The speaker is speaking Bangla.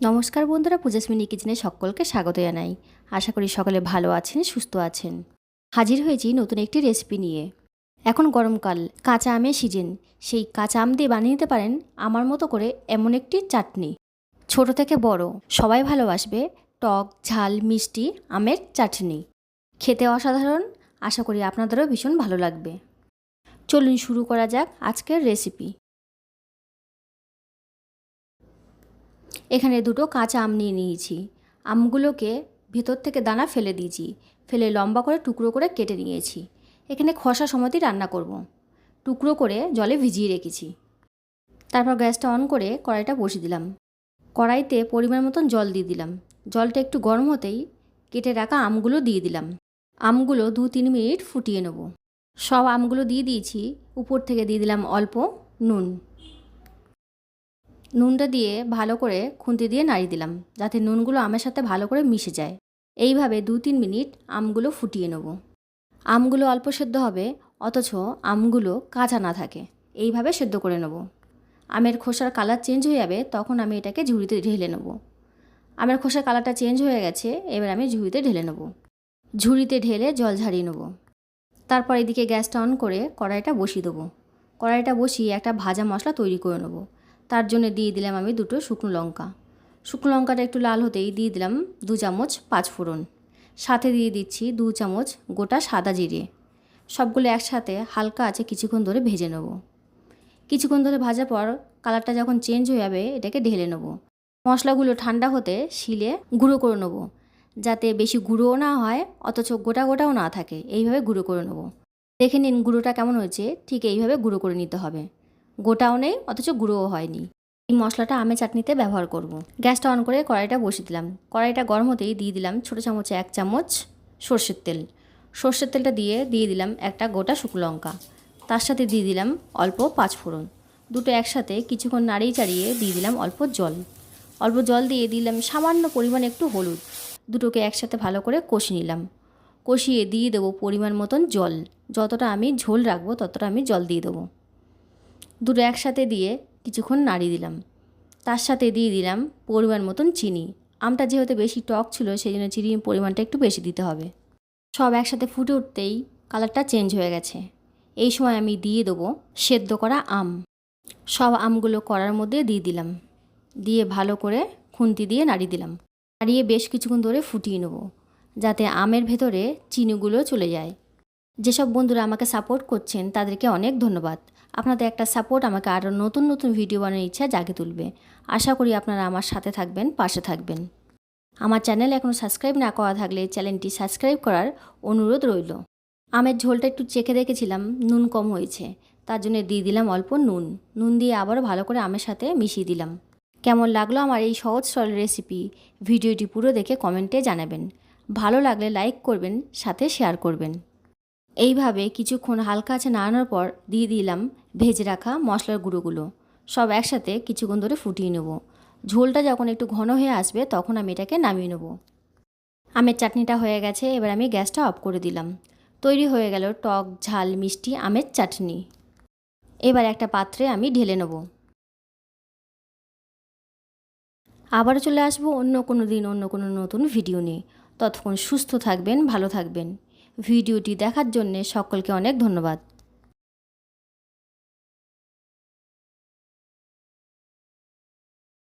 নমস্কার বন্ধুরা, পূজাস্মিনী কিচেনে সকলকে স্বাগত জানাই। আশা করি সকলে ভালো আছেন, সুস্থ আছেন। হাজির হয়েছি নতুন একটি রেসিপি নিয়ে। এখন গরমকাল, কাঁচা আমের সিজন। সেই কাঁচা আম দিয়ে বানিয়ে নিতে পারেন আমার মতো করে এমন একটি চাটনি। ছোট থেকে বড় সবাই ভালোবাসবে টক ঝাল মিষ্টি আমের চাটনি। খেতে অসাধারণ, আশা করি আপনাদেরও ভীষণ ভালো লাগবে। চলুন শুরু করা যাক আজকের রেসিপি। এখানে দুটো কাঁচা আম নিয়ে নিয়েছি। আমগুলোকে ভেতর থেকে দানা ফেলে দিয়েছি, ফেলে লম্বা করে টুকরো করে কেটে নিয়েছি। এখানে খোসা সমেতই রান্না করব। টুকরো করে জলে ভিজিয়ে রেখেছি। তারপর গ্যাসটা অন করে কড়াইটা বসিয়ে দিলাম। কড়াইতে পরিমাণ মতন জল দিয়ে দিলাম। জলটা একটু গরম হতেই কেটে রাখা আমগুলো দিয়ে দিলাম। আমগুলো 2-3 মিনিট ফুটিয়ে নেব। সব আমগুলো দিয়ে দিয়েছি। উপর থেকে দিয়ে দিলাম অল্প নুন। নুনটা দিয়ে ভালো করে খুন্তি দিয়ে নাড়িয়ে দিলাম, যাতে নুনগুলো আমের সাথে ভালো করে মিশে যায়। এইভাবে 2-3 মিনিট আমগুলো ফুটিয়ে নেব। আমগুলো অল্প সেদ্ধ হবে, অথচ আমগুলো কাঁচা না থাকে, এইভাবে সেদ্ধ করে নেব। আমের খোসার কালার চেঞ্জ হয়ে যাবে, তখন আমি এটাকে ঝুড়িতে ঢেলে নেব। আমের খোসার কালারটা চেঞ্জ হয়ে গেছে, এবার আমি ঝুড়িতে ঢেলে নেব। ঝুড়িতে ঢেলে জল ঝারিয়ে নেব। তারপর এদিকে গ্যাসটা অন করে কড়াইটা বসিয়ে দেবো। কড়াইটা বসিয়ে একটা ভাজা মশলা তৈরি করে নেব। তার জন্য দিয়ে দিলাম আমি 2টো শুকনো লঙ্কা। শুকনো লঙ্কাটা একটু লাল হতেই দিয়ে দিলাম 2 চামচ পাঁচফোড়ন। সাথে দিয়ে দিচ্ছি 2 চামচ গোটা সাদা জিরে। সবগুলো একসাথে হালকা আছে কিছুক্ষণ ধরে ভেজে নেব। কিছুক্ষণ ধরে ভাজার পর কালারটা যখন চেঞ্জ হয়ে যাবে, এটাকে ঢেলে নেব। মশলাগুলো ঠান্ডা হতে শিলে গুঁড়ো করে নেব, যাতে বেশি গুঁড়োও না হয় অথচ গোটা গোটাও না থাকে। এইভাবে গুঁড়ো করে নেব। দেখে নিন গুঁড়োটা কেমন হয়েছে। ঠিক এইভাবে গুঁড়ো করে নিতে হবে। গোটাও নেই অথচ গুঁড়োও হয়নি। এই মশলাটা আমের চাটনিতে ব্যবহার করব। গ্যাসটা অন করে কড়াইটা বসিয়ে দিলাম। কড়াইটা গরম হতেই দিয়ে দিলাম ছোটো চামচে 1 চামচ সর্ষের তেল। সর্ষের তেলটা দিয়ে দিলাম একটা গোটা শুকনো লঙ্কা। তার সাথে দিয়ে দিলাম অল্প পাঁচফোড়ন। দুটো একসাথে কিছুক্ষণ নাড়িয়ে চাড়িয়ে দিয়ে দিলাম অল্প জল। অল্প জল দিয়ে দিলাম সামান্য পরিমাণ একটু হলুদ। দুটোকে একসাথে ভালো করে কষিয়ে নিলাম। কষিয়ে দিয়ে দেবো পরিমাণ মতন জল। যতটা আমি ঝোল রাখবো ততটা আমি জল দিয়ে দেবো। দুটো একসাথে দিয়ে কিছুক্ষণ নাড়িয়ে দিলাম। তার সাথে দিয়ে দিলাম পরিমাণ মতন চিনি। আমটা যেহেতু বেশি টক ছিল, সেই জন্য চিনির পরিমাণটা একটু বেশি দিতে হবে। সব একসাথে ফুটে উঠতেই কালারটা চেঞ্জ হয়ে গেছে। এই সময় আমি দিয়ে দেবো সেদ্ধ করা আম। সব আমগুলো কড়ার মধ্যে দিয়ে দিলাম। দিয়ে ভালো করে খুন্তি দিয়ে নাড়িয়ে দিলাম। নাড়িয়ে বেশ কিছুক্ষণ ধরে ফুটিয়ে নেব, যাতে আমের ভেতরে চিনিগুলো চলে যায়। যেসব বন্ধুরা আমাকে সাপোর্ট করছেন তাদেরকে অনেক ধন্যবাদ। আপনাদের একটা সাপোর্ট আমাকে আরও নতুন নতুন ভিডিও বানানোর ইচ্ছা জাগে তুলবে। আশা করি আপনারা আমার সাথে থাকবেন, পাশে থাকবেন। আমার চ্যানেল এখনও সাবস্ক্রাইব না করা থাকলে চ্যানেলটি সাবস্ক্রাইব করার অনুরোধ রইল। আমের ঝোলটা একটু চেখে দেখেছিলাম, নুন কম হয়েছে, তার জন্য দিয়ে দিলাম অল্প নুন। নুন দিয়ে আবারও ভালো করে আমের সাথে মিশিয়ে দিলাম। কেমন লাগলো আমার এই সহজ সরল রেসিপি, ভিডিওটি পুরো দেখে কমেন্টে জানাবেন। ভালো লাগলে লাইক করবেন, সাথে শেয়ার করবেন। এইভাবে কিছুক্ষণ হালকা আছে নাড়ানোর পর দিয়ে দিলাম ভেজে রাখা মশলার গুঁড়োগুলো। সব একসাথে কিছুক্ষণ ধরে ফুটিয়ে নেব। ঝোলটা যখন একটু ঘন হয়ে আসবে, তখন আমি এটাকে নামিয়ে নেব। আমের চাটনিটা হয়ে গেছে, এবার আমি গ্যাসটা অফ করে দিলাম। তৈরি হয়ে গেল টক ঝাল মিষ্টি আমের চাটনি। এবার একটা পাত্রে আমি ঢেলে নেব। আবারও চলে আসবো অন্য কোনো দিন অন্য কোনো নতুন ভিডিও নিয়ে। ততক্ষণ সুস্থ থাকবেন, ভালো থাকবেন। ভিডিওটি দেখার জন্যে সকলকে অনেক ধন্যবাদ।